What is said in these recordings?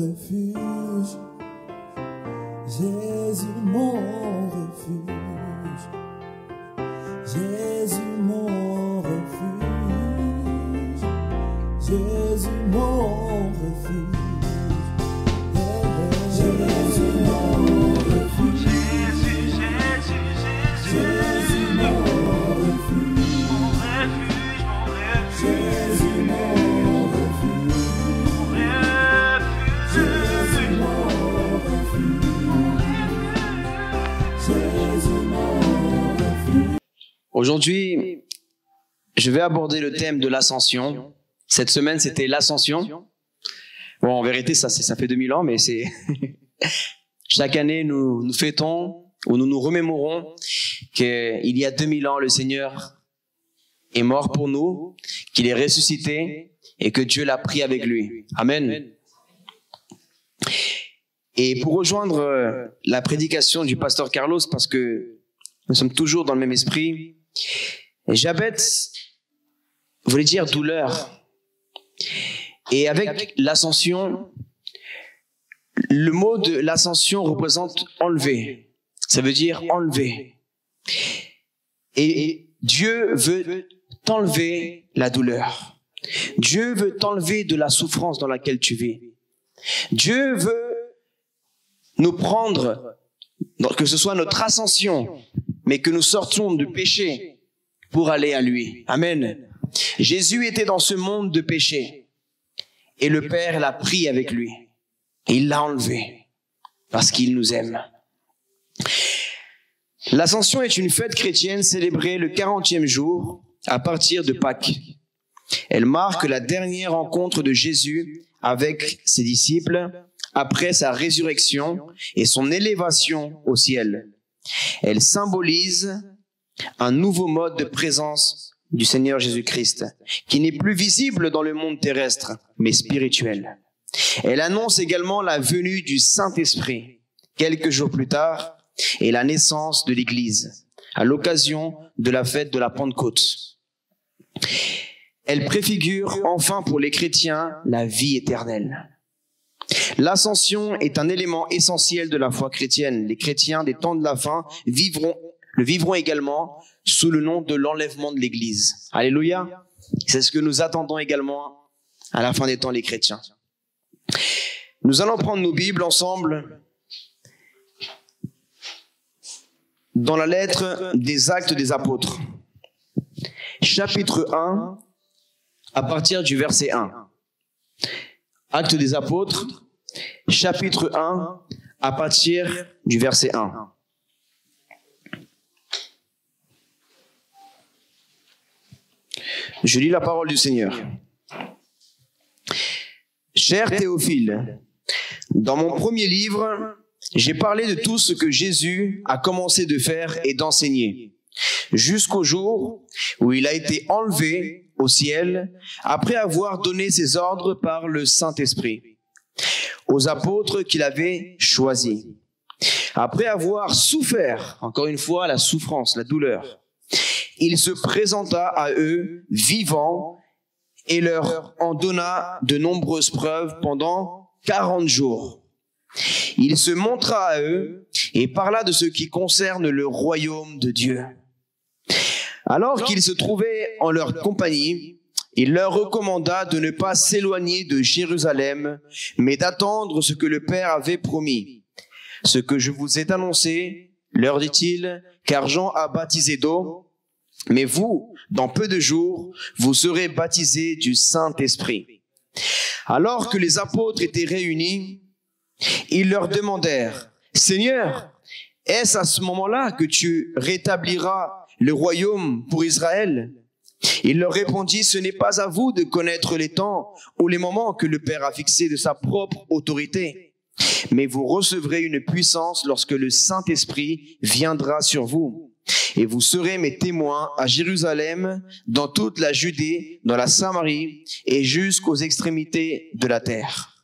refuge. Jésus mon refuge. Jésus mon refuge. Jésus mon refuge. Jésus mon refuge. Jésus mon refuge. Jésus mon refuge. Jésus mon refuge. Jésus mon refuge. Aujourd'hui, je vais aborder le thème de l'ascension. Cette semaine, c'était l'ascension. Bon, en vérité, ça fait 2000 ans, mais c'est... Chaque année, nous fêtons ou nous nous remémorons qu'il y a 2000 ans, le Seigneur est mort pour nous, qu'il est ressuscité et que Dieu l'a pris avec lui. Amen. Et pour rejoindre la prédication du pasteur Carlos, parce que nous sommes toujours dans le même esprit, Jabet voulait dire douleur. Et avec l'ascension, le mot de l'ascension représente enlever. Ça veut dire enlever. Et Dieu veut t'enlever la douleur. Dieu veut t'enlever de la souffrance dans laquelle tu vis. Dieu veut nous prendre, que ce soit notre ascension, mais que nous sortions du péché pour aller à lui. Amen. Jésus était dans ce monde de péché. Et le Père l'a pris avec lui. Et il l'a enlevé. Parce qu'il nous aime. L'Ascension est une fête chrétienne célébrée le 40e jour à partir de Pâques. Elle marque la dernière rencontre de Jésus avec ses disciples après sa résurrection et son élévation au ciel. Elle symbolise un nouveau mode de présence du Seigneur Jésus-Christ, qui n'est plus visible dans le monde terrestre, mais spirituel. Elle annonce également la venue du Saint-Esprit, quelques jours plus tard, et la naissance de l'Église, à l'occasion de la fête de la Pentecôte. Elle préfigure enfin pour les chrétiens la vie éternelle. L'ascension est un élément essentiel de la foi chrétienne. Les chrétiens des temps de la fin le vivront également sous le nom de l'enlèvement de l'Église. Alléluia. C'est ce que nous attendons également à la fin des temps, les chrétiens. Nous allons prendre nos Bibles ensemble dans la lettre des Actes des Apôtres, chapitre 1, à partir du verset 1. Actes des Apôtres, chapitre 1, à partir du verset 1. Je lis la parole du Seigneur. Cher Théophile, dans mon premier livre, j'ai parlé de tout ce que Jésus a commencé de faire et d'enseigner, jusqu'au jour où il a été enlevé au ciel, après avoir donné ses ordres par le Saint-Esprit, aux apôtres qu'il avait choisis. Après avoir souffert, encore une fois, la souffrance, la douleur, il se présenta à eux vivant et leur en donna de nombreuses preuves pendant 40 jours. Il se montra à eux et parla de ce qui concerne le royaume de Dieu. Alors qu'ils se trouvaient en leur compagnie, il leur recommanda de ne pas s'éloigner de Jérusalem, mais d'attendre ce que le Père avait promis. Ce que je vous ai annoncé, leur dit-il, car Jean a baptisé d'eau, mais vous, dans peu de jours, vous serez baptisés du Saint-Esprit. Alors que les apôtres étaient réunis, ils leur demandèrent, « Seigneur, est-ce à ce moment-là que tu rétabliras le royaume pour Israël ?» Il leur répondit, « Ce n'est pas à vous de connaître les temps ou les moments que le Père a fixés de sa propre autorité, mais vous recevrez une puissance lorsque le Saint-Esprit viendra sur vous. Et vous serez mes témoins à Jérusalem, dans toute la Judée, dans la Samarie et jusqu'aux extrémités de la terre. »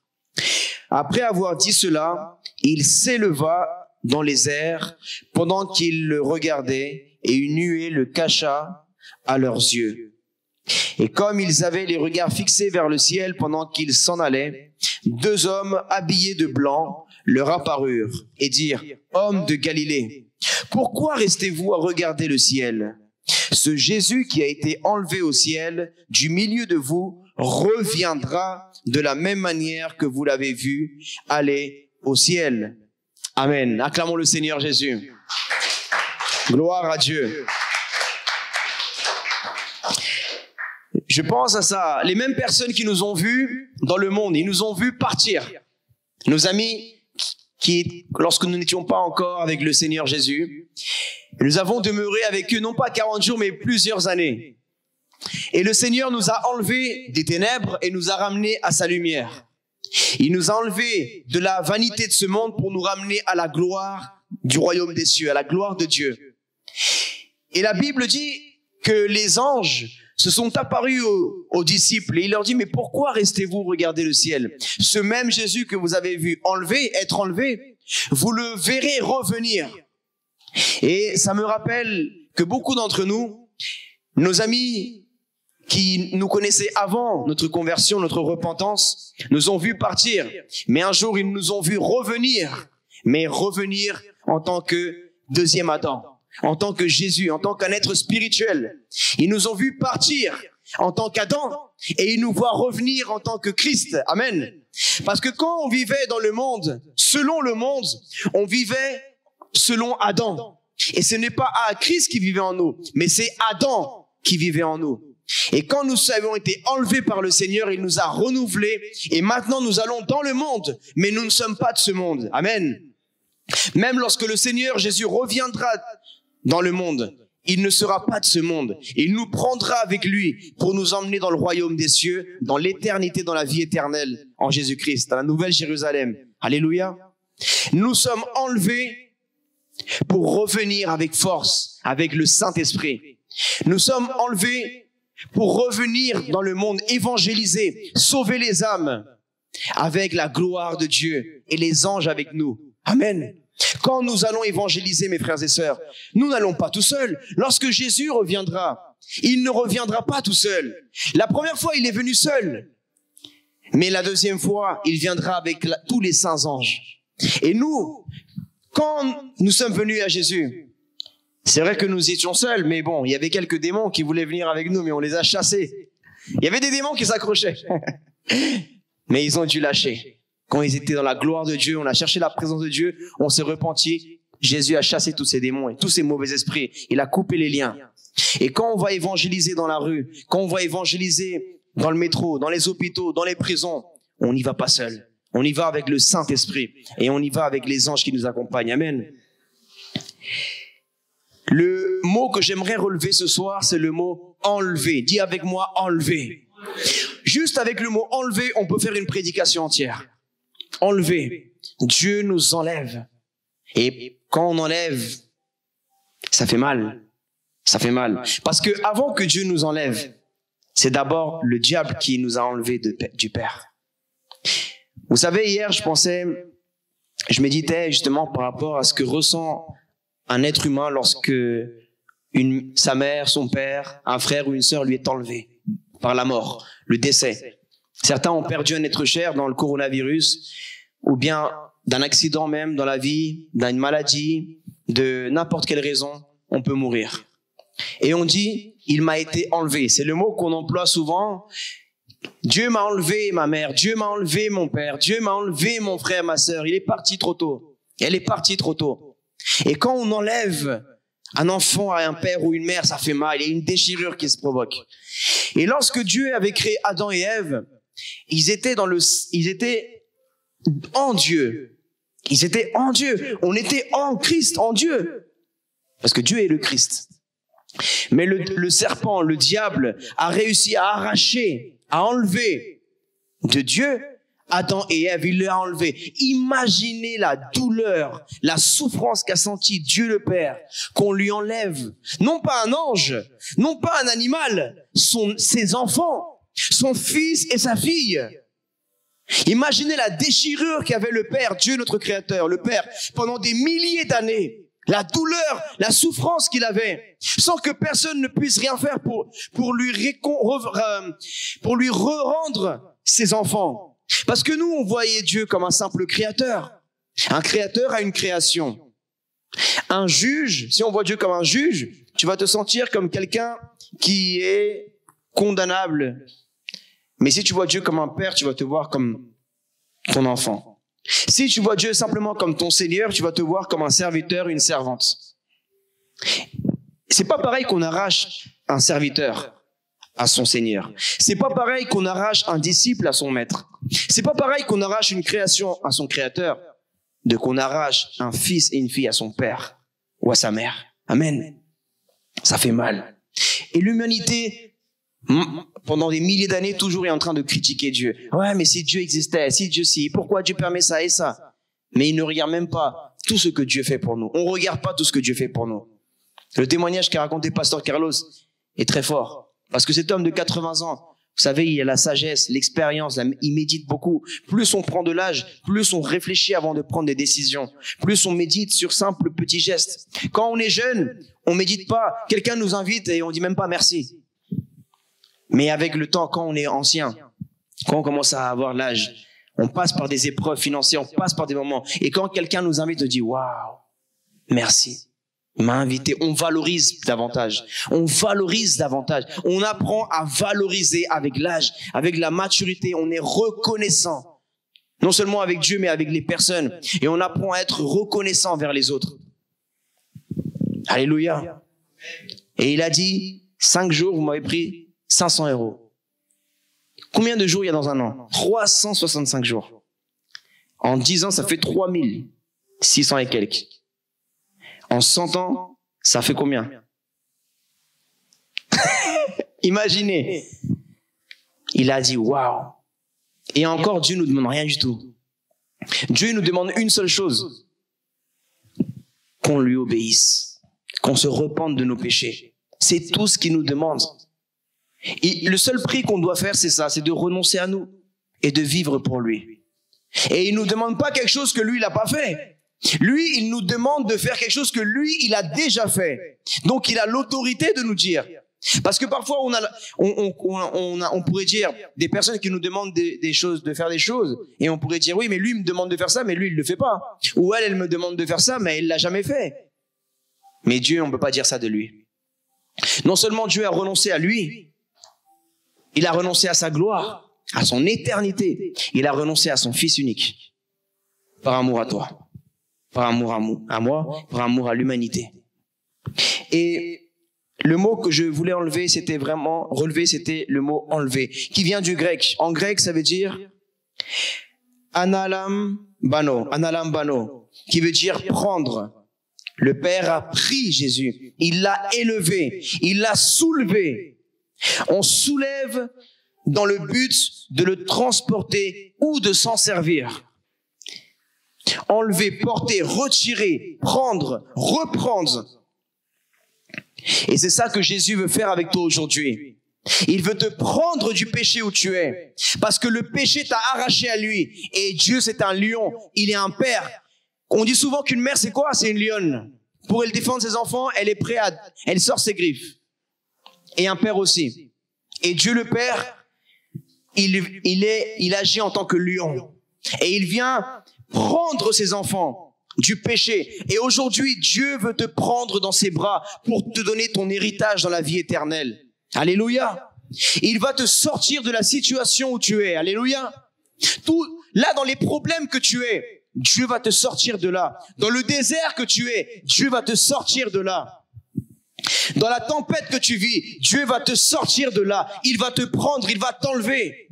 Après avoir dit cela, il s'éleva dans les airs pendant qu'ils le regardaient et une nuée le cacha à leurs yeux. Et comme ils avaient les regards fixés vers le ciel pendant qu'ils s'en allaient, 2 hommes habillés de blanc leur apparurent et dirent, « Hommes de Galilée, pourquoi restez-vous à regarder le ciel ? Ce Jésus qui a été enlevé au ciel du milieu de vous reviendra de la même manière que vous l'avez vu aller au ciel. » Amen. Acclamons le Seigneur Jésus. Gloire à Dieu. Je pense à ça. Les mêmes personnes qui nous ont vus dans le monde, ils nous ont vus partir. Nos amis qui, lorsque nous n'étions pas encore avec le Seigneur Jésus, nous avons demeuré avec eux, non pas 40 jours, mais plusieurs années. Et le Seigneur nous a enlevés des ténèbres et nous a ramenés à sa lumière. Il nous a enlevés de la vanité de ce monde pour nous ramener à la gloire du royaume des cieux, à la gloire de Dieu. Et la Bible dit que les anges se sont apparus aux disciples et il leur dit, mais pourquoi restez-vous regarder le ciel? Ce même Jésus que vous avez vu être enlevé, vous le verrez revenir. Et ça me rappelle que beaucoup d'entre nous, nos amis qui nous connaissaient avant notre conversion, notre repentance, nous ont vus partir. Mais un jour, ils nous ont vus revenir, mais revenir en tant que deuxième Adam, en tant que Jésus, en tant qu'un être spirituel. Ils nous ont vus partir en tant qu'Adam et ils nous voient revenir en tant que Christ. Amen. Parce que quand on vivait dans le monde, selon le monde, on vivait selon Adam. Et ce n'est pas Christ qui vivait en nous, mais c'est Adam qui vivait en nous. Et quand nous avons été enlevés par le Seigneur, il nous a renouvelés et maintenant nous allons dans le monde, mais nous ne sommes pas de ce monde. Amen. Même lorsque le Seigneur Jésus reviendra dans le monde, il ne sera pas de ce monde. Il nous prendra avec lui pour nous emmener dans le royaume des cieux, dans l'éternité, dans la vie éternelle en Jésus-Christ, dans la nouvelle Jérusalem. Alléluia. Nous sommes enlevés pour revenir avec force, avec le Saint-Esprit. Nous sommes enlevés pour revenir dans le monde, évangéliser, sauver les âmes avec la gloire de Dieu et les anges avec nous. Amen. Quand nous allons évangéliser, mes frères et sœurs, nous n'allons pas tout seuls. Lorsque Jésus reviendra, il ne reviendra pas tout seul. La première fois, il est venu seul. Mais la deuxième fois, il viendra avec tous les saints anges. Et nous, quand nous sommes venus à Jésus, c'est vrai que nous étions seuls, mais bon, il y avait quelques démons qui voulaient venir avec nous, mais on les a chassés. Il y avait des démons qui s'accrochaient. Mais ils ont dû lâcher. Quand ils étaient dans la gloire de Dieu, on a cherché la présence de Dieu, on s'est repenti. Jésus a chassé tous ces démons et tous ces mauvais esprits. Il a coupé les liens. Et quand on va évangéliser dans la rue, quand on va évangéliser dans le métro, dans les hôpitaux, dans les prisons, on n'y va pas seul. On y va avec le Saint-Esprit et on y va avec les anges qui nous accompagnent. Amen. Le mot que j'aimerais relever ce soir, c'est le mot enlever. Dis avec moi enlever. Juste avec le mot enlever, on peut faire une prédication entière. Enlever. Dieu nous enlève. Et quand on enlève, ça fait mal. Ça fait mal. Parce que avant que Dieu nous enlève, c'est d'abord le diable qui nous a enlevés du Père. Vous savez, hier, je méditais justement par rapport à ce que ressent un être humain lorsque sa mère, son père, un frère ou une sœur lui est enlevé par la mort, le décès. Certains ont perdu un être cher dans le coronavirus ou bien d'un accident même dans la vie, d'une maladie, de n'importe quelle raison, on peut mourir. Et on dit, il m'a été enlevé. C'est le mot qu'on emploie souvent. Dieu m'a enlevé ma mère, Dieu m'a enlevé mon père, Dieu m'a enlevé mon frère, ma sœur. Il est parti trop tôt. Elle est partie trop tôt. Et quand on enlève un enfant à un père ou une mère, ça fait mal. Il y a une déchirure qui se provoque. Et lorsque Dieu avait créé Adam et Ève, ils étaient en Dieu. Ils étaient en Dieu. On était en Christ, en Dieu. Parce que Dieu est le Christ. Mais le serpent, le diable, a réussi à arracher, à enlever de Dieu Adam et Ève. Il l'a enlevé. Imaginez la douleur, la souffrance qu'a senti Dieu le Père, qu'on lui enlève, non pas un ange, non pas un animal, ses enfants, son fils et sa fille. Imaginez la déchirure qu'avait le Père, Dieu notre Créateur, le Père, pendant des milliers d'années, la douleur, la souffrance qu'il avait, sans que personne ne puisse rien faire pour lui rendre ses enfants. Parce que nous, on voyait Dieu comme un simple créateur. Un créateur a une création. Un juge, si on voit Dieu comme un juge, tu vas te sentir comme quelqu'un qui est condamnable. Mais si tu vois Dieu comme un père, tu vas te voir comme ton enfant. Si tu vois Dieu simplement comme ton Seigneur, tu vas te voir comme un serviteur, une servante. C'est pas pareil qu'on arrache un serviteur à son Seigneur. C'est pas pareil qu'on arrache un disciple à son maître. C'est pas pareil qu'on arrache une création à son créateur, de qu'on arrache un fils et une fille à son père ou à sa mère. Amen. Ça fait mal. Et l'humanité, pendant des milliers d'années, toujours est en train de critiquer Dieu. Ouais, mais si Dieu existait, pourquoi Dieu permet ça et ça? Mais il ne regarde même pas tout ce que Dieu fait pour nous. On ne regarde pas tout ce que Dieu fait pour nous. Le témoignage qu'a raconté Pasteur Carlos est très fort. Parce que cet homme de 80 ans, vous savez, il a la sagesse, l'expérience, il médite beaucoup. Plus on prend de l'âge, plus on réfléchit avant de prendre des décisions. Plus on médite sur simples petits gestes. Quand on est jeune, on médite pas. Quelqu'un nous invite et on dit même pas merci. Mais avec le temps, quand on est ancien, quand on commence à avoir l'âge, on passe par des épreuves financières, on passe par des moments. Et quand quelqu'un nous invite, on dit « Waouh, merci, il m'a invité ». On valorise davantage. On valorise davantage. On apprend à valoriser avec l'âge, avec la maturité. On est reconnaissant. Non seulement avec Dieu, mais avec les personnes. Et on apprend à être reconnaissant vers les autres. Alléluia. Et il a dit, 5 jours, vous m'avez pris 500 €. Combien de jours il y a dans un an? 365 jours. En 10 ans, ça fait 3600 et quelques. En 100 ans, ça fait combien? Imaginez. Il a dit, waouh. Et encore, Dieu nous demande rien du tout. Dieu nous demande une seule chose. Qu'on lui obéisse. Qu'on se repente de nos péchés. C'est tout ce qu'il nous demande. Et le seul prix qu'on doit faire, c'est ça, c'est de renoncer à nous et de vivre pour lui. Et il nous demande pas quelque chose que lui, il n'a pas fait. Lui, il nous demande de faire quelque chose que lui, il a déjà fait. Donc, il a l'autorité de nous dire. Parce que parfois, on pourrait dire des personnes qui nous demandent des choses, de faire des choses, et on pourrait dire, oui, mais lui, il me demande de faire ça, mais lui, il le fait pas. Ou elle me demande de faire ça, mais il l'a jamais fait. Mais Dieu, on peut pas dire ça de lui. Non seulement Dieu a renoncé à lui, il a renoncé à sa gloire, à son éternité. Il a renoncé à son Fils unique. Par amour à toi. Par amour à moi. Par amour à l'humanité. Et le mot que je voulais enlever, c'était vraiment relever, c'était le mot enlever, qui vient du grec. En grec, ça veut dire analambano, qui veut dire prendre. Le Père a pris Jésus. Il l'a élevé. Il l'a soulevé. On soulève dans le but de le transporter ou de s'en servir. Enlever, porter, retirer, prendre, reprendre. Et c'est ça que Jésus veut faire avec toi aujourd'hui. Il veut te prendre du péché où tu es. Parce que le péché t'a arraché à lui. Et Dieu, c'est un lion. Il est un père. On dit souvent qu'une mère, c'est quoi? C'est une lionne. Pour elle défendre ses enfants, elle sort ses griffes. Et un père aussi. Et Dieu le Père, il agit en tant que lion. Et il vient prendre ses enfants du péché. Et aujourd'hui, Dieu veut te prendre dans ses bras pour te donner ton héritage dans la vie éternelle. Alléluia. Il va te sortir de la situation où tu es. Alléluia. Là, dans les problèmes que tu es, Dieu va te sortir de là. Dans le désert que tu es, Dieu va te sortir de là. Dans la tempête que tu vis, Dieu va te sortir de là. Il va te prendre, il va t'enlever.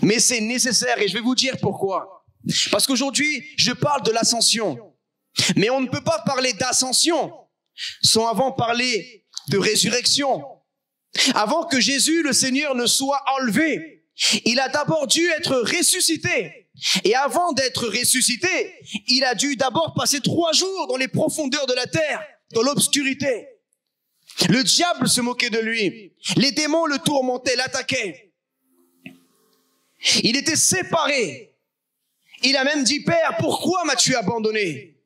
Mais c'est nécessaire et je vais vous dire pourquoi. Parce qu'aujourd'hui, je parle de l'ascension. Mais on ne peut pas parler d'ascension sans avant parler de résurrection. Avant que Jésus, le Seigneur, ne soit enlevé, il a d'abord dû être ressuscité. Et avant d'être ressuscité, il a dû d'abord passer 3 jours dans les profondeurs de la terre, dans l'obscurité. Le diable se moquait de lui. Les démons le tourmentaient, l'attaquaient. Il était séparé. Il a même dit, Père, pourquoi m'as-tu abandonné?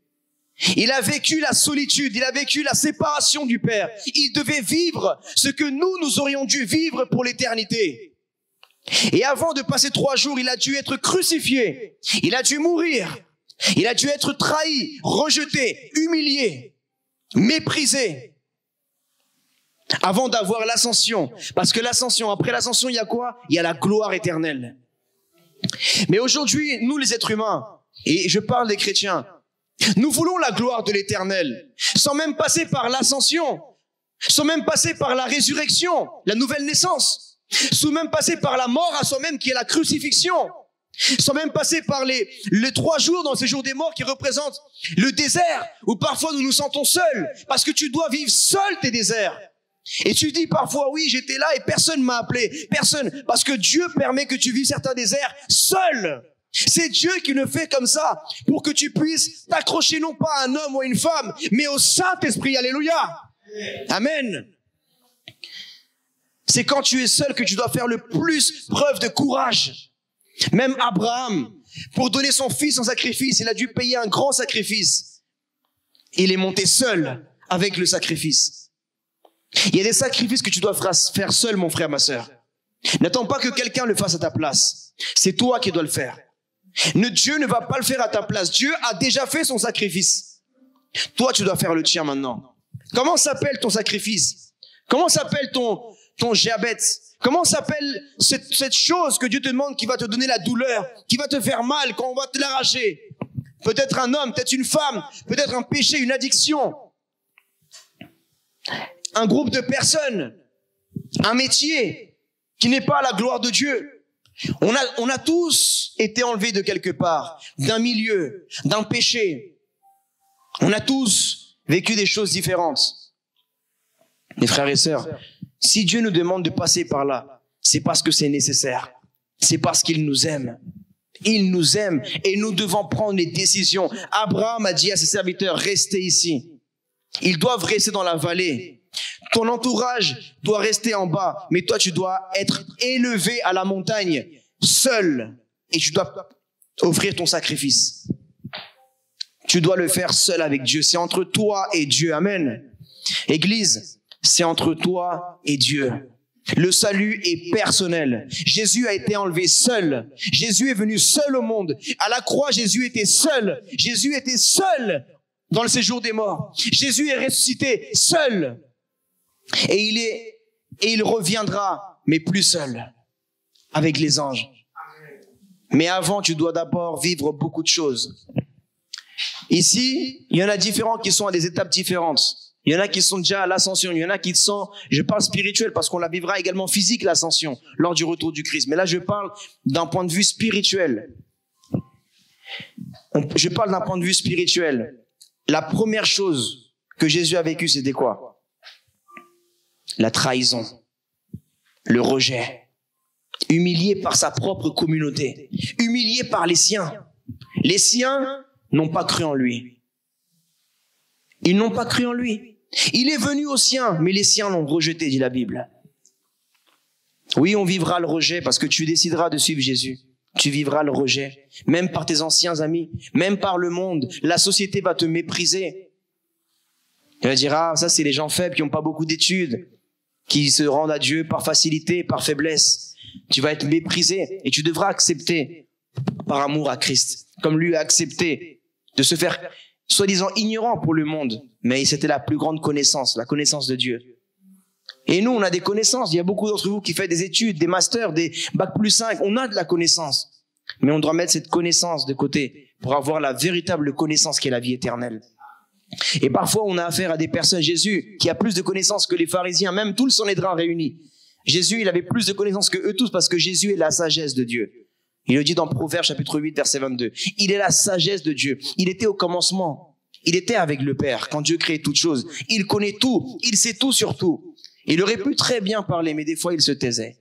Il a vécu la solitude, il a vécu la séparation du Père. Il devait vivre ce que nous aurions dû vivre pour l'éternité. Et avant de passer 3 jours, il a dû être crucifié. Il a dû mourir. Il a dû être trahi, rejeté, humilié, méprisé. Avant d'avoir l'ascension. Parce que l'ascension, après l'ascension, il y a quoi? Il y a la gloire éternelle. Mais aujourd'hui, nous les êtres humains, et je parle des chrétiens, nous voulons la gloire de l'éternel, sans même passer par l'ascension, sans même passer par la résurrection, la nouvelle naissance, sans même passer par la mort à soi-même qui est la crucifixion, sans même passer par les 3 jours dans ces jours des morts qui représentent le désert, où parfois nous nous sentons seuls, parce que tu dois vivre seul tes déserts. Et tu dis parfois, oui, j'étais là et personne m'a appelé, personne, parce que Dieu permet que tu vives certains déserts seul. C'est Dieu qui le fait comme ça, pour que tu puisses t'accrocher non pas à un homme ou à une femme, mais au Saint-Esprit. Alléluia. Amen. C'est quand tu es seul que tu dois faire le plus preuve de courage. Même Abraham, pour donner son fils en sacrifice, il a dû payer un grand sacrifice. Il est monté seul avec le sacrifice. Il y a des sacrifices que tu dois faire seul, mon frère, ma sœur. N'attends pas que quelqu'un le fasse à ta place. C'est toi qui dois le faire. Dieu ne va pas le faire à ta place. Dieu a déjà fait son sacrifice. Toi, tu dois faire le tien maintenant. Comment s'appelle ton sacrifice? Comment s'appelle ton diabète? Comment s'appelle cette chose que Dieu te demande qui va te donner la douleur, qui va te faire mal quand on va te l'arracher? Peut-être un homme, peut-être une femme, peut-être un péché, une addiction. Un groupe de personnes, un métier qui n'est pas la gloire de Dieu. On a tous été enlevés de quelque part, d'un milieu, d'un péché. On a tous vécu des choses différentes. Mes frères et sœurs, si Dieu nous demande de passer par là, c'est parce que c'est nécessaire. C'est parce qu'il nous aime. Il nous aime et nous devons prendre les décisions. Abraham a dit à ses serviteurs, restez ici. Ils doivent rester dans la vallée. Ton entourage doit rester en bas, mais toi tu dois être élevé à la montagne, seul, et tu dois offrir ton sacrifice. Tu dois le faire seul avec Dieu. C'est entre toi et Dieu. Amen. Église, c'est entre toi et Dieu. Le salut est personnel. Jésus a été enlevé seul. Jésus est venu seul au monde. À la croix, Jésus était seul. Jésus était seul dans le séjour des morts. Jésus est ressuscité seul. Et il reviendra, mais plus seul, avec les anges. Mais avant, tu dois d'abord vivre beaucoup de choses. Ici, il y en a différents qui sont à des étapes différentes. Il y en a qui sont déjà à l'ascension. Il y en a qui sont, je parle spirituel, parce qu'on la vivra également physique, l'ascension, lors du retour du Christ. Mais là, je parle d'un point de vue spirituel. Je parle d'un point de vue spirituel. La première chose que Jésus a vécue, c'était quoi? La trahison, le rejet, humilié par sa propre communauté, humilié par les siens. Les siens n'ont pas cru en lui. Ils n'ont pas cru en lui. Il est venu aux siens, mais les siens l'ont rejeté, dit la Bible. Oui, on vivra le rejet parce que tu décideras de suivre Jésus. Tu vivras le rejet, même par tes anciens amis, même par le monde. La société va te mépriser. Elle va dire, ah, ça c'est les gens faibles qui n'ont pas beaucoup d'études, qui se rendent à Dieu par facilité, par faiblesse. Tu vas être méprisé et tu devras accepter par amour à Christ, comme lui a accepté de se faire soi-disant ignorant pour le monde, mais c'était la plus grande connaissance, la connaissance de Dieu. Et nous, on a des connaissances. Il y a beaucoup d'entre vous qui font des études, des masters, des bac plus 5. On a de la connaissance, mais on doit mettre cette connaissance de côté pour avoir la véritable connaissance qui est la vie éternelle. Et parfois, on a affaire à des personnes, Jésus, qui a plus de connaissances que les pharisiens, même tous le Sanhédrin réunis. Jésus, il avait plus de connaissances que eux tous parce que Jésus est la sagesse de Dieu. Il le dit dans Proverbes chapitre 8, verset 22. Il est la sagesse de Dieu. Il était au commencement. Il était avec le Père quand Dieu créait toutes choses. Il connaît tout. Il sait tout sur tout. Il aurait pu très bien parler, mais des fois, il se taisait.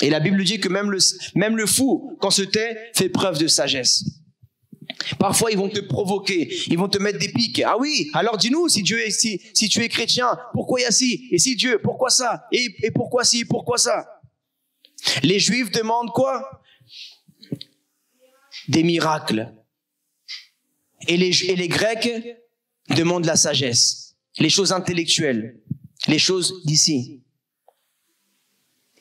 Et la Bible dit que même le fou, quand se tait, fait preuve de sagesse. Parfois, ils vont te provoquer, ils vont te mettre des piques. Ah oui, alors dis-nous si tu es chrétien, pourquoi il y a ci? Et si Dieu, pourquoi ça? Et pourquoi ci, pourquoi ça? Les Juifs demandent quoi? Des miracles. Et les Grecs demandent la sagesse, les choses intellectuelles, les choses d'ici.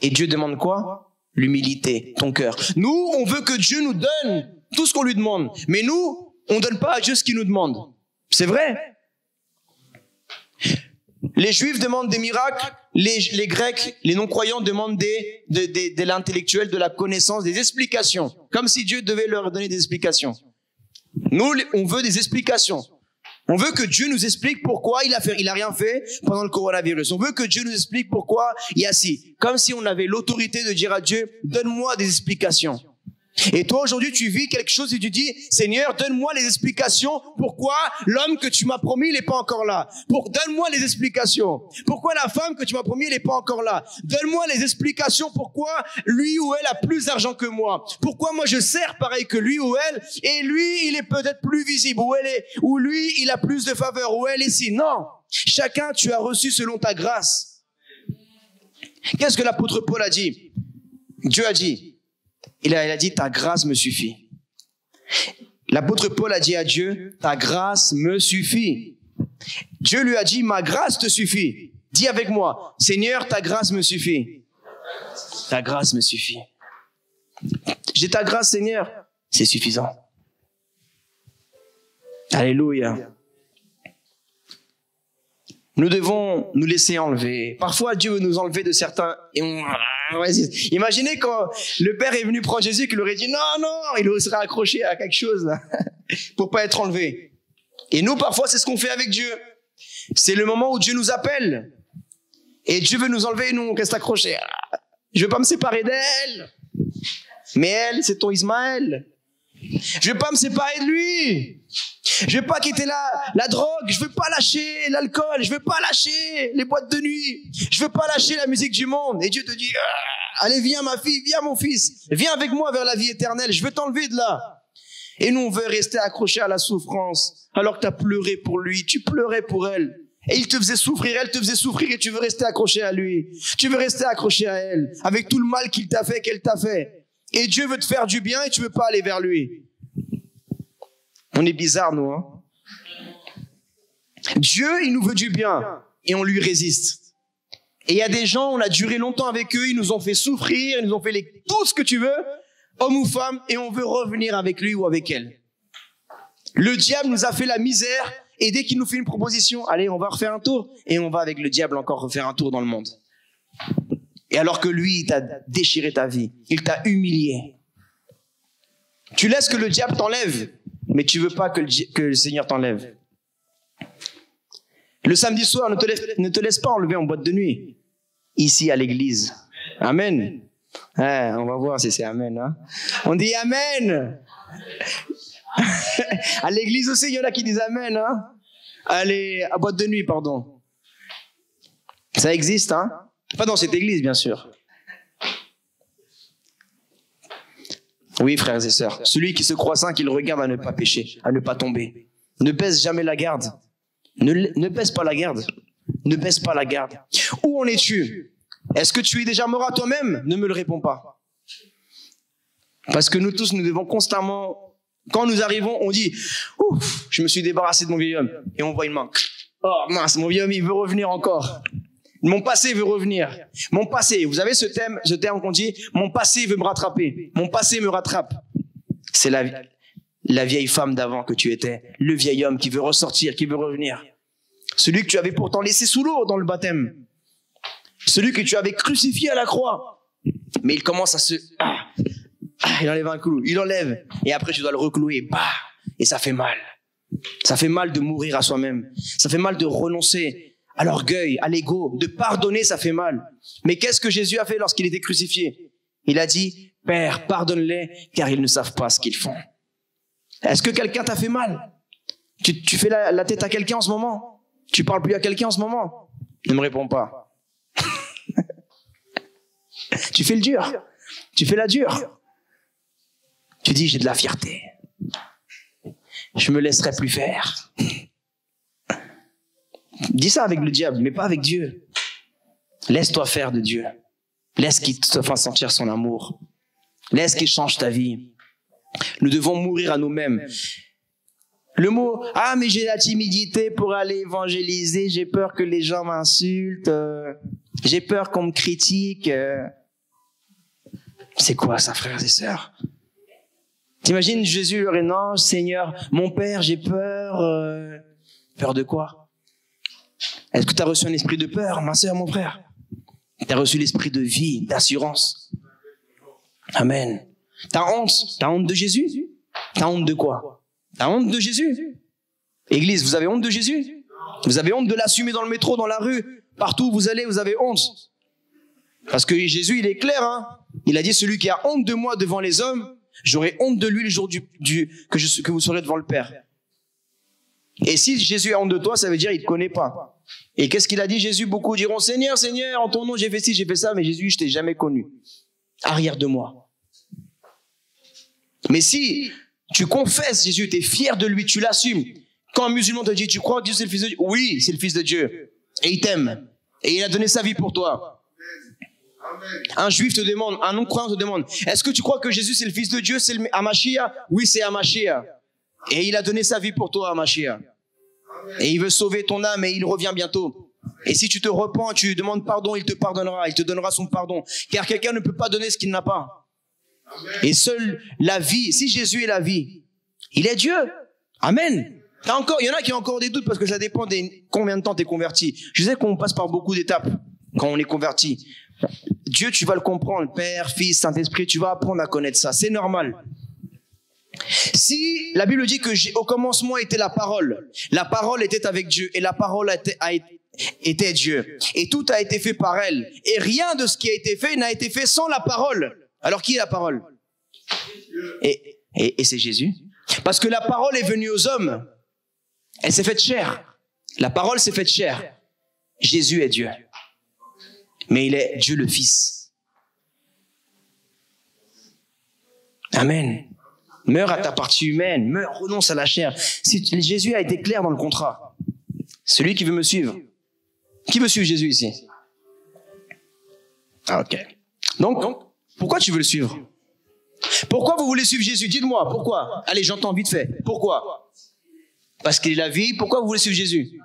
Et Dieu demande quoi? L'humilité, ton cœur. Nous, on veut que Dieu nous donne tout ce qu'on lui demande. Mais nous, on ne donne pas à Dieu ce qu'il nous demande. C'est vrai. Les Juifs demandent des miracles, les Grecs, les non-croyants demandent de l'intellectuel, de la connaissance, des explications. Comme si Dieu devait leur donner des explications. Nous, on veut des explications. On veut que Dieu nous explique pourquoi il a rien fait pendant le coronavirus. On veut que Dieu nous explique pourquoi il y a ci. Comme si on avait l'autorité de dire à Dieu, donne-moi des explications. Et toi, aujourd'hui, tu vis quelque chose et tu dis, Seigneur, donne-moi les explications pourquoi l'homme que tu m'as promis, il n'est pas encore là. Donne-moi les explications. Pourquoi la femme que tu m'as promis, elle n'est pas encore là. Donne-moi les explications pourquoi lui ou elle a plus d'argent que moi. Pourquoi moi je sers pareil que lui ou elle et lui, il est peut-être plus visible ou lui, il a plus de faveur ou elle ici. Non. Chacun, tu as reçu selon ta grâce. Qu'est-ce que l'apôtre Paul a dit? Dieu a dit. Il a dit, ta grâce me suffit. L'apôtre Paul a dit à Dieu, ta grâce me suffit. Dieu lui a dit, ma grâce te suffit. Dis avec moi, Seigneur, ta grâce me suffit. Ta grâce me suffit. J'ai ta grâce, Seigneur. C'est suffisant. Alléluia. Nous devons nous laisser enlever. Parfois, Dieu veut nous enlever de certains... Imaginez quand le Père est venu prendre Jésus, qu'il aurait dit non, il serait accroché à quelque chose là, pour pas être enlevé. Et nous, parfois, c'est ce qu'on fait avec Dieu. C'est le moment où Dieu nous appelle. Et Dieu veut nous enlever et nous, on reste accrochés. Je veux pas me séparer d'elle. Mais elle, c'est ton Ismaël. Je veux pas me séparer de lui. Je veux pas quitter la drogue. Je veux pas lâcher l'alcool. Je veux pas lâcher les boîtes de nuit. Je veux pas lâcher la musique du monde. Et Dieu te dit, allez, viens ma fille, viens mon fils. Viens avec moi vers la vie éternelle. Je veux t'enlever de là. Et nous, on veut rester accrochés à la souffrance. Alors que tu as pleuré pour lui. Tu pleurais pour elle. Et il te faisait souffrir, elle te faisait souffrir et tu veux rester accroché à lui. Tu veux rester accroché à elle. Avec tout le mal qu'il t'a fait, qu'elle t'a fait. Et Dieu veut te faire du bien et tu veux pas aller vers lui. On est bizarre, nous, hein. Dieu, il nous veut du bien et on lui résiste. Et il y a des gens, on a duré longtemps avec eux, ils nous ont fait souffrir, ils nous ont fait tout ce que tu veux, homme ou femme, et on veut revenir avec lui ou avec elle. Le diable nous a fait la misère et dès qu'il nous fait une proposition, allez, on va refaire un tour, et on va avec le diable encore refaire un tour dans le monde. Et alors que lui, il t'a déchiré ta vie, il t'a humilié. Tu laisses que le diable t'enlève, mais tu veux pas que le Seigneur t'enlève. Le samedi soir, ne te laisse pas enlever en boîte de nuit. Ici, à l'église. Amen. On va voir si c'est Amen. Hein. On dit Amen. À l'église aussi, il y en a qui disent Amen. Hein. Allez, à boîte de nuit, pardon. Ça existe, hein. Pas dans cette église, bien sûr. Oui, frères et sœurs. Celui qui se croit saint, qu'il regarde à ne pas pécher, à ne pas tomber. Ne baisse jamais la garde. Ne baisse pas la garde. Ne baisse pas la garde. Où en es-tu? Est-ce que tu es déjà mort à toi-même? Ne me le réponds pas. Parce que nous tous, nous devons constamment, quand nous arrivons, on dit, ouf, je me suis débarrassé de mon vieil homme. Et on voit une main. Oh mince, mon vieil homme, il veut revenir encore. Mon passé veut revenir. Mon passé, vous avez ce terme qu'on dit, mon passé veut me rattraper. Mon passé me rattrape. C'est la vieille femme d'avant que tu étais. Le vieil homme qui veut ressortir, qui veut revenir. Celui que tu avais pourtant laissé sous l'eau dans le baptême. Celui que tu avais crucifié à la croix. Mais il commence à se... il enlève un clou. Il enlève. Et après, tu dois le reclouer. Et ça fait mal. Ça fait mal de mourir à soi-même. Ça fait mal de renoncer à l'orgueil, à l'ego. De pardonner, ça fait mal. Mais qu'est-ce que Jésus a fait lorsqu'il était crucifié? Il a dit, Père, pardonne-les, car ils ne savent pas ce qu'ils font. Est-ce que quelqu'un t'a fait mal? Tu fais la tête à quelqu'un en ce moment? Tu parles plus à quelqu'un en ce moment? Ne me réponds pas. Tu fais le dur. Tu fais la dure. Tu dis, j'ai de la fierté. Je me laisserai plus faire. Dis ça avec le diable, mais pas avec Dieu. Laisse-toi faire de Dieu. Laisse qu'il te fasse sentir son amour. Laisse qu'il change ta vie. Nous devons mourir à nous-mêmes. Le mot, ah, mais j'ai la timidité pour aller évangéliser, j'ai peur que les gens m'insultent, j'ai peur qu'on me critique. C'est quoi ça, frères et sœurs? T'imagines Jésus leur dit, non, Seigneur, mon Père, j'ai peur. Peur de quoi? Est-ce que tu as reçu un esprit de peur, ma sœur, mon frère? Tu as reçu l'esprit de vie, d'assurance. Amen. T'as honte? T'as honte de Jésus? T'as honte de quoi? T'as honte de Jésus? Église, vous avez honte de Jésus? Vous avez honte de l'assumer dans le métro, dans la rue, partout où vous allez, vous avez honte. Parce que Jésus, il est clair, hein? Il a dit, celui qui a honte de moi devant les hommes, j'aurai honte de lui le jour que vous serez devant le Père. Et si Jésus a honte de toi, ça veut dire qu'il ne te connaît pas. Et qu'est-ce qu'il a dit, Jésus? Beaucoup diront, Seigneur, Seigneur, en ton nom, j'ai fait ci, j'ai fait ça, mais Jésus, je t'ai jamais connu. Arrière de moi. Mais si tu confesses Jésus, tu es fier de lui, tu l'assumes. Quand un musulman te dit, tu crois que Dieu c'est le Fils de Dieu? Oui, c'est le Fils de Dieu. Et il t'aime. Et il a donné sa vie pour toi. Un juif te demande, un non-croyant te demande, est-ce que tu crois que Jésus c'est le Fils de Dieu, c'est Amashia? Oui, c'est Amashia. Et il a donné sa vie pour toi, Amashia. Et il veut sauver ton âme et il revient bientôt. Et si tu te repens, tu lui demandes pardon, il te pardonnera, il te donnera son pardon. Car quelqu'un ne peut pas donner ce qu'il n'a pas. Et seule la vie, si Jésus est la vie, il est Dieu. Amen. Il y en a qui ont encore des doutes parce que ça dépend de combien de temps tu es converti. Je sais qu'on passe par beaucoup d'étapes quand on est converti. Dieu, tu vas le comprendre, Père, Fils, Saint-Esprit, tu vas apprendre à connaître ça. C'est normal. Si la Bible dit que au commencement était la parole était avec Dieu et la parole était Dieu. Et tout a été fait par elle. Et rien de ce qui a été fait n'a été fait sans la parole. Alors qui est la parole? Et c'est Jésus. Parce que la parole est venue aux hommes. Elle s'est faite chair. La parole s'est faite chair. Jésus est Dieu. Mais il est Dieu le Fils. Amen. Meurs à ta partie humaine. Meurs, renonce à la chair. Si Jésus a été clair dans le contrat. Celui qui veut me suivre. Qui veut suivre Jésus ici? Ah, ok. Donc, pourquoi tu veux le suivre? Pourquoi vous voulez suivre Jésus? Dites-moi, pourquoi? Allez, j'entends vite fait. Pourquoi? Parce qu'il est la vie. Pourquoi vous voulez suivre Jésus?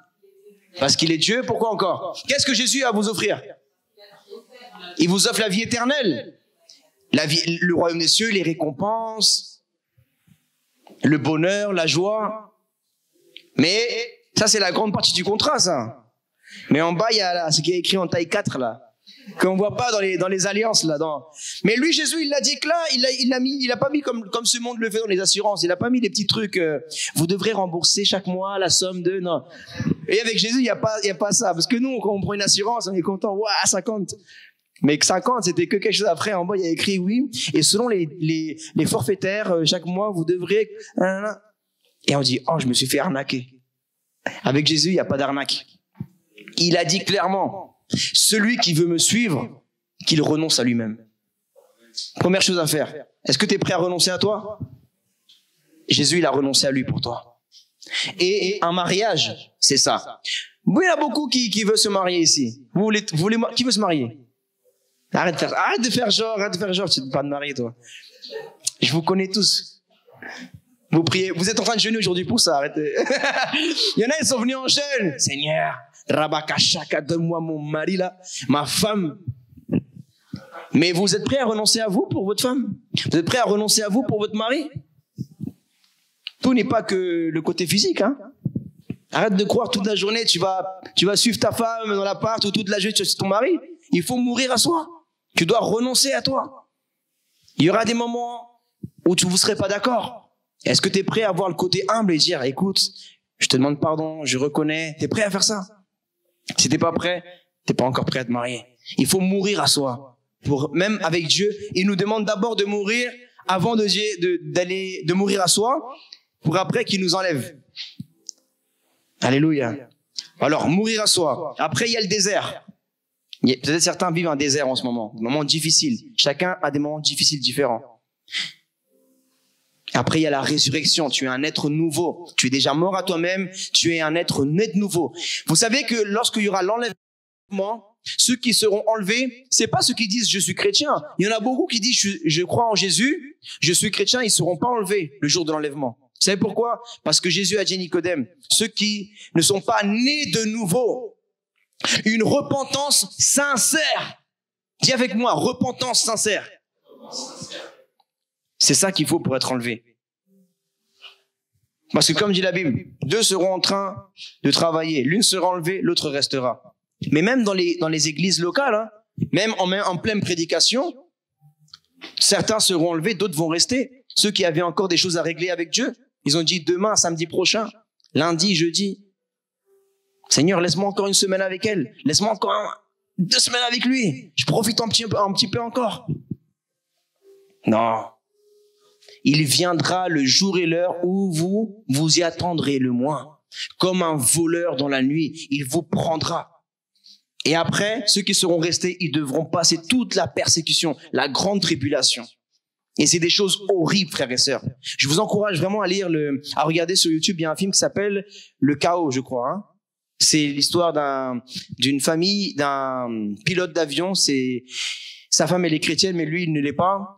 Parce qu'il est Dieu. Pourquoi encore? Qu'est-ce que Jésus a à vous offrir? Il vous offre la vie éternelle. La vie, le royaume des cieux, les récompenses, le bonheur, la joie. Mais ça, c'est la grande partie du contrat, ça. Mais en bas, il y a ce qui est écrit en taille 4, là. Qu'on voit pas dans les alliances là. Mais lui, Jésus, il l'a dit que là, il a pas mis comme ce monde le fait dans les assurances. Il a pas mis des petits trucs. Vous devrez rembourser chaque mois la somme de non. Et avec Jésus, il y a pas ça. Parce que nous, quand on prend une assurance, on est content. Waouh, 50. Mais 50, c'était que quelque chose après. En bas, il y a écrit oui. Et selon les forfaitaires, chaque mois, vous devrez. Et on dit oh, je me suis fait arnaquer. Avec Jésus, il y a pas d'arnaque. Il a dit clairement. Celui qui veut me suivre, qu'il renonce à lui-même. Première chose à faire. Est-ce que tu es prêt à renoncer à toi? Jésus, il a renoncé à lui pour toi. Et un mariage, c'est ça. Oui, il y en a beaucoup qui veulent se marier ici. Qui veut se marier? Arrête de faire genre, tu ne veux pas te marier, toi. Je vous connais tous. Vous priez, vous êtes en train de jeûner aujourd'hui pour ça, arrêtez. Il y en a, ils sont venus en jeûne. Seigneur, Rabakashaka, donne-moi mon mari là, ma femme. Mais vous êtes prêts à renoncer à vous pour votre femme? Vous êtes prêts à renoncer à vous pour votre mari? Tout n'est pas que le côté physique, hein. Arrête de croire toute la journée, tu vas suivre ta femme dans l'appart ou toute la journée tu vas suivre ton mari. Il faut mourir à soi. Tu dois renoncer à toi. Il y aura des moments où vous ne serez pas d'accord. Est-ce que tu es prêt à avoir le côté humble et dire, écoute, je te demande pardon, je reconnais. Tu es prêt à faire ça? Si tu n'es pas prêt, tu n'es pas encore prêt à te marier. Il faut mourir à soi. Même avec Dieu, il nous demande d'abord de mourir avant de mourir à soi pour après qu'il nous enlève. Alléluia. Alors, mourir à soi. Après, il y a le désert. Peut-être certains vivent un désert en ce moment, des moments difficiles. Chacun a des moments difficiles différents. Après, il y a la résurrection. Tu es un être nouveau. Tu es déjà mort à toi-même. Tu es un être net nouveau. Vous savez que lorsqu'il y aura l'enlèvement, ceux qui seront enlevés, c'est pas ceux qui disent je suis chrétien. Il y en a beaucoup qui disent je crois en Jésus, je suis chrétien, ils seront pas enlevés le jour de l'enlèvement. Vous savez pourquoi? Parce que Jésus a dit à Nicodème, ceux qui ne sont pas nés de nouveau, une repentance sincère. Dis avec moi, repentance sincère. C'est ça qu'il faut pour être enlevé. Parce que comme dit la Bible, deux seront en train de travailler. L'une sera enlevée, l'autre restera. Mais même dans les églises locales, hein, même en pleine prédication, certains seront enlevés, d'autres vont rester. Ceux qui avaient encore des choses à régler avec Dieu, ils ont dit demain, samedi prochain, lundi, jeudi. Seigneur, laisse-moi encore une semaine avec elle. Laisse-moi encore 2 semaines avec lui. Je profite un petit peu encore. Non. Il viendra le jour et l'heure où vous y attendrez le moins. Comme un voleur dans la nuit, il vous prendra. Et après, ceux qui seront restés, ils devront passer toute la persécution, la grande tribulation. Et c'est des choses horribles, frères et sœurs. Je vous encourage vraiment à regarder sur YouTube. Il y a un film qui s'appelle Le Chaos, je crois. Hein. C'est l'histoire d'une famille, d'un pilote d'avion. Sa femme, elle est chrétienne, mais lui, il ne l'est pas.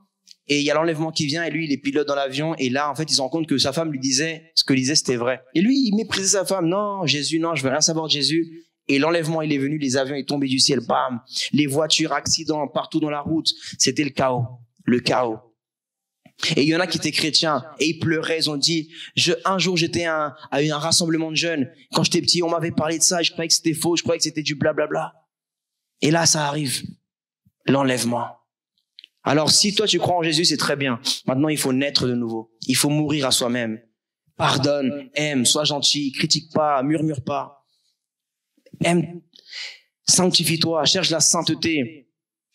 Et il y a l'enlèvement qui vient, et lui, il est pilote dans l'avion. Et là, en fait, il se rend compte que sa femme lui disait, ce que disait, c'était vrai. Et lui, il méprisait sa femme. Non, Jésus, non, je veux rien savoir de Jésus. Et l'enlèvement, il est venu, les avions, ils tombaient du ciel, bam. Les voitures, accidents, partout dans la route. C'était le chaos. Le chaos. Et il y en a qui étaient chrétiens, et ils pleuraient, ils ont dit, un jour, j'étais à un rassemblement de jeunes. Quand j'étais petit, on m'avait parlé de ça, je croyais que c'était faux, je croyais que c'était du blablabla. Et là, ça arrive. L'enlèvement. Alors, si toi, tu crois en Jésus, c'est très bien. Maintenant, il faut naître de nouveau. Il faut mourir à soi-même. Pardonne, aime, sois gentil, critique pas, murmure pas. Aime, sanctifie-toi, cherche la sainteté.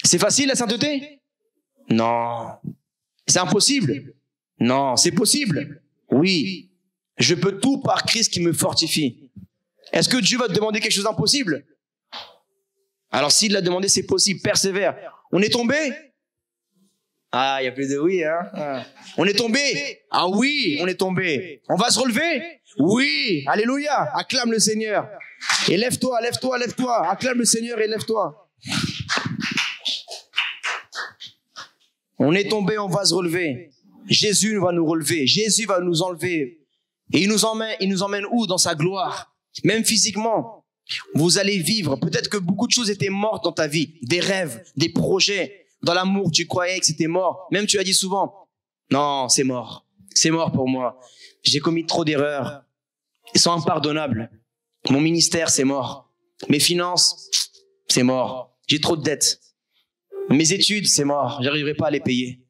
C'est facile, la sainteté? Non. C'est impossible? Non. C'est possible? Oui. Je peux tout par Christ qui me fortifie. Est-ce que Dieu va te demander quelque chose d'impossible? Alors, s'il l'a demandé, c'est possible. Persévère. On est tombé? Ah, il y a plus de oui, hein. Ah. On est tombé? Ah oui, on est tombé. On va se relever? Oui. Alléluia. Acclame le Seigneur. Et lève-toi, lève-toi, lève-toi. Acclame le Seigneur et lève-toi. On est tombé, on va se relever. Jésus va nous relever. Jésus va nous enlever. Et il nous emmène où? Dans sa gloire. Même physiquement. Vous allez vivre. Peut-être que beaucoup de choses étaient mortes dans ta vie. Des rêves, des projets. Dans l'amour, tu croyais que c'était mort. Même tu as dit souvent, non, c'est mort. C'est mort pour moi. J'ai commis trop d'erreurs. Ils sont impardonnables. Mon ministère, c'est mort. Mes finances, c'est mort. J'ai trop de dettes. Mes études, c'est mort. J'arriverai pas à les payer.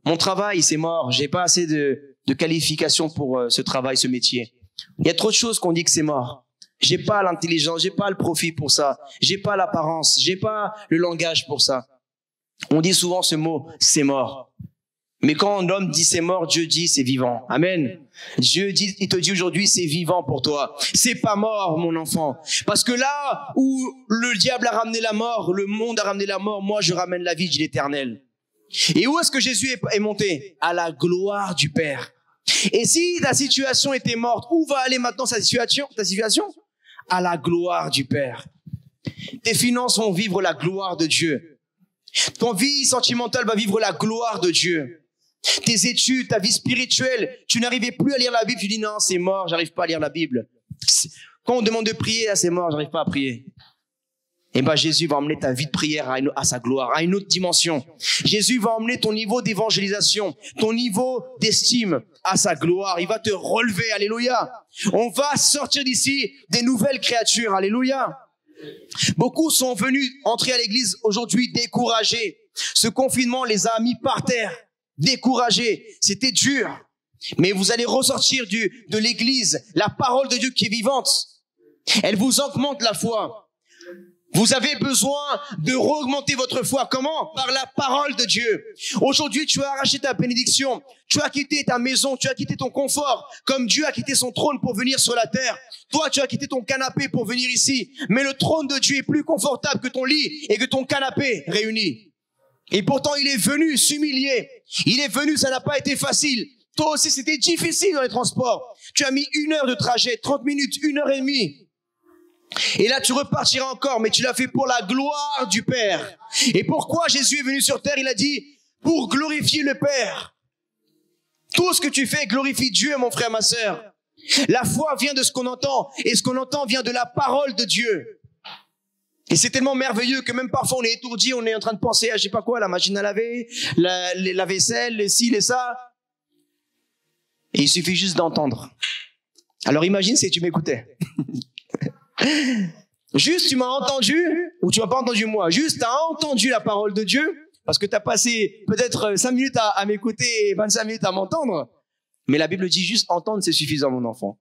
Mon travail, c'est mort. J'ai pas assez de qualifications pour ce travail, ce métier. Il y a trop de choses qu'on dit que c'est mort. J'ai pas l'intelligence, j'ai pas le profit pour ça. J'ai pas l'apparence, j'ai pas le langage pour ça. On dit souvent ce mot, c'est mort. Mais quand l'homme dit c'est mort, Dieu dit c'est vivant. Amen. Dieu dit, il te dit aujourd'hui c'est vivant pour toi. C'est pas mort, mon enfant. Parce que là où le diable a ramené la mort, le monde a ramené la mort, moi je ramène la vie, dit l'Éternel. Et où est-ce que Jésus est monté? À la gloire du Père. Et si ta situation était morte, où va aller maintenant ta situation? À la gloire du Père. Tes finances vont vivre la gloire de Dieu. Ton vie sentimentale va vivre la gloire de Dieu. Tes études, ta vie spirituelle, tu n'arrivais plus à lire la Bible, tu dis non, c'est mort, j'arrive pas à lire la Bible. Quand on demande de prier, c'est mort, j'arrive pas à prier. Et ben Jésus va emmener ta vie de prière à sa gloire, à une autre dimension. Jésus va emmener ton niveau d'évangélisation, ton niveau d'estime à sa gloire. Il va te relever, alléluia. On va sortir d'ici des nouvelles créatures, alléluia. Beaucoup sont venus entrer à l'église aujourd'hui découragés. Ce confinement les a mis par terre, découragés. C'était dur. Mais vous allez ressortir de l'église, la parole de Dieu qui est vivante. Elle vous augmente la foi. Vous avez besoin de re-augmenter votre foi. Comment? Par la parole de Dieu. Aujourd'hui, tu as arraché ta bénédiction. Tu as quitté ta maison. Tu as quitté ton confort. Comme Dieu a quitté son trône pour venir sur la terre. Toi, tu as quitté ton canapé pour venir ici. Mais le trône de Dieu est plus confortable que ton lit et que ton canapé réunis. Et pourtant, il est venu s'humilier. Il est venu, ça n'a pas été facile. Toi aussi, c'était difficile dans les transports. Tu as mis 1 heure de trajet, 30 minutes, 1h30. Et là, tu repartiras encore, mais tu l'as fait pour la gloire du Père. Et pourquoi Jésus est venu sur terre? Il a dit, pour glorifier le Père. Tout ce que tu fais glorifie Dieu, mon frère, ma sœur. La foi vient de ce qu'on entend, et ce qu'on entend vient de la parole de Dieu. Et c'est tellement merveilleux que même parfois on est étourdi, on est en train de penser à je sais pas quoi, la machine à laver, la vaisselle, les ci, les ça. Et il suffit juste d'entendre. Alors imagine si tu m'écoutais. Juste tu m'as entendu, ou tu m'as pas entendu moi, juste tu as entendu la parole de Dieu, parce que tu as passé peut-être 5 minutes à m'écouter et 25 minutes à m'entendre. Mais la Bible dit juste entendre, c'est suffisant, mon enfant.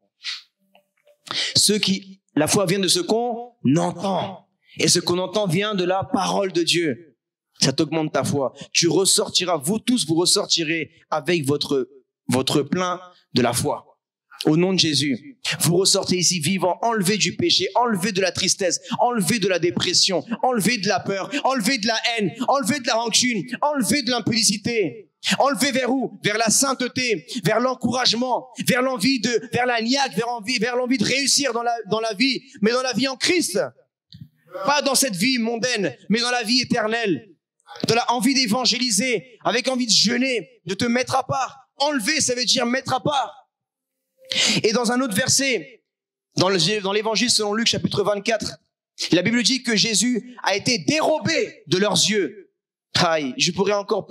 La foi vient de ce qu'on entend. Et ce qu'on entend vient de la parole de Dieu. Ça t'augmente ta foi. Tu ressortiras, vous tous, vous ressortirez avec votre plein de la foi. Au nom de Jésus, vous ressortez ici vivant, enlevé du péché, enlevé de la tristesse, enlevé de la dépression, enlevé de la peur, enlevé de la haine, enlevé de la rancune, enlevé de l'impudicité. Enlevé vers où? Vers la sainteté, vers l'encouragement, vers la niaque, vers l'envie de réussir dans la vie, mais dans la vie en Christ. Pas dans cette vie mondaine, mais dans la vie éternelle. De la envie d'évangéliser, avec envie de jeûner, de te mettre à part. Enlever, ça veut dire mettre à part. Et dans un autre verset, dans l'évangile selon Luc chapitre 24, la Bible dit que Jésus a été dérobé de leurs yeux. Aïe, je pourrais encore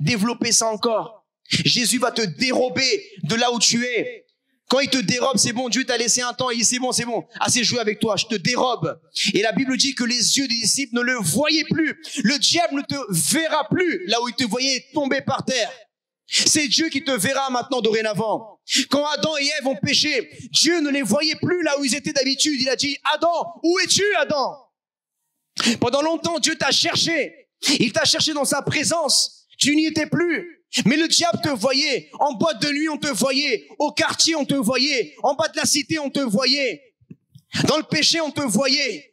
développer ça encore. Jésus va te dérober de là où tu es. Quand il te dérobe, c'est bon, Dieu t'a laissé un temps, il dit c'est bon, assez joué avec toi, je te dérobe. Et la Bible dit que les yeux des disciples ne le voyaient plus. Le diable ne te verra plus là où il te voyait tomber par terre. C'est Dieu qui te verra maintenant dorénavant. Quand Adam et Ève ont péché, Dieu ne les voyait plus là où ils étaient d'habitude. Il a dit, Adam, où es-tu, Adam? Pendant longtemps, Dieu t'a cherché. Il t'a cherché dans sa présence. Tu n'y étais plus. Mais le diable te voyait. En boîte de nuit, on te voyait. Au quartier, on te voyait. En bas de la cité, on te voyait. Dans le péché, on te voyait.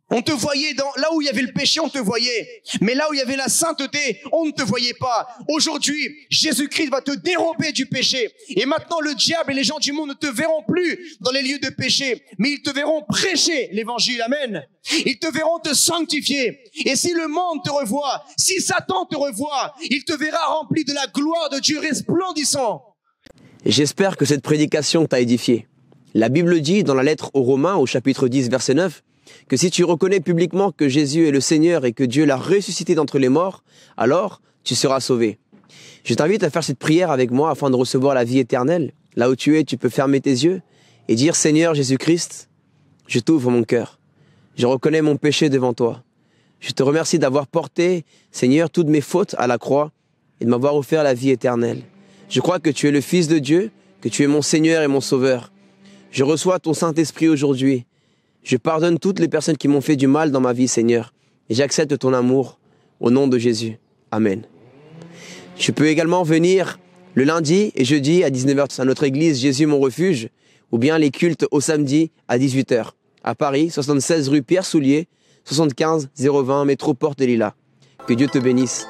On te voyait là où il y avait le péché, on te voyait. Mais là où il y avait la sainteté, on ne te voyait pas. Aujourd'hui, Jésus-Christ va te dérober du péché. Et maintenant, le diable et les gens du monde ne te verront plus dans les lieux de péché. Mais ils te verront prêcher l'évangile. Amen. Ils te verront te sanctifier. Et si le monde te revoit, si Satan te revoit, il te verra rempli de la gloire de Dieu resplendissant. J'espère que cette prédication t'a édifié. La Bible dit dans la lettre aux Romains, au chapitre 10, verset 9, que si tu reconnais publiquement que Jésus est le Seigneur et que Dieu l'a ressuscité d'entre les morts, alors tu seras sauvé. Je t'invite à faire cette prière avec moi afin de recevoir la vie éternelle. Là où tu es, tu peux fermer tes yeux et dire « Seigneur Jésus-Christ, je t'ouvre mon cœur. Je reconnais mon péché devant toi. Je te remercie d'avoir porté, Seigneur, toutes mes fautes à la croix et de m'avoir offert la vie éternelle. Je crois que tu es le Fils de Dieu, que tu es mon Seigneur et mon Sauveur. Je reçois ton Saint-Esprit aujourd'hui. Je pardonne toutes les personnes qui m'ont fait du mal dans ma vie, Seigneur. Et j'accepte ton amour au nom de Jésus. Amen. Je peux également venir le lundi et jeudi à 19h à notre église Jésus mon refuge, ou bien les cultes au samedi à 18h. À Paris, 76 rue Pierre Soulier, 75 020 métro Porte des Lilas. Que Dieu te bénisse.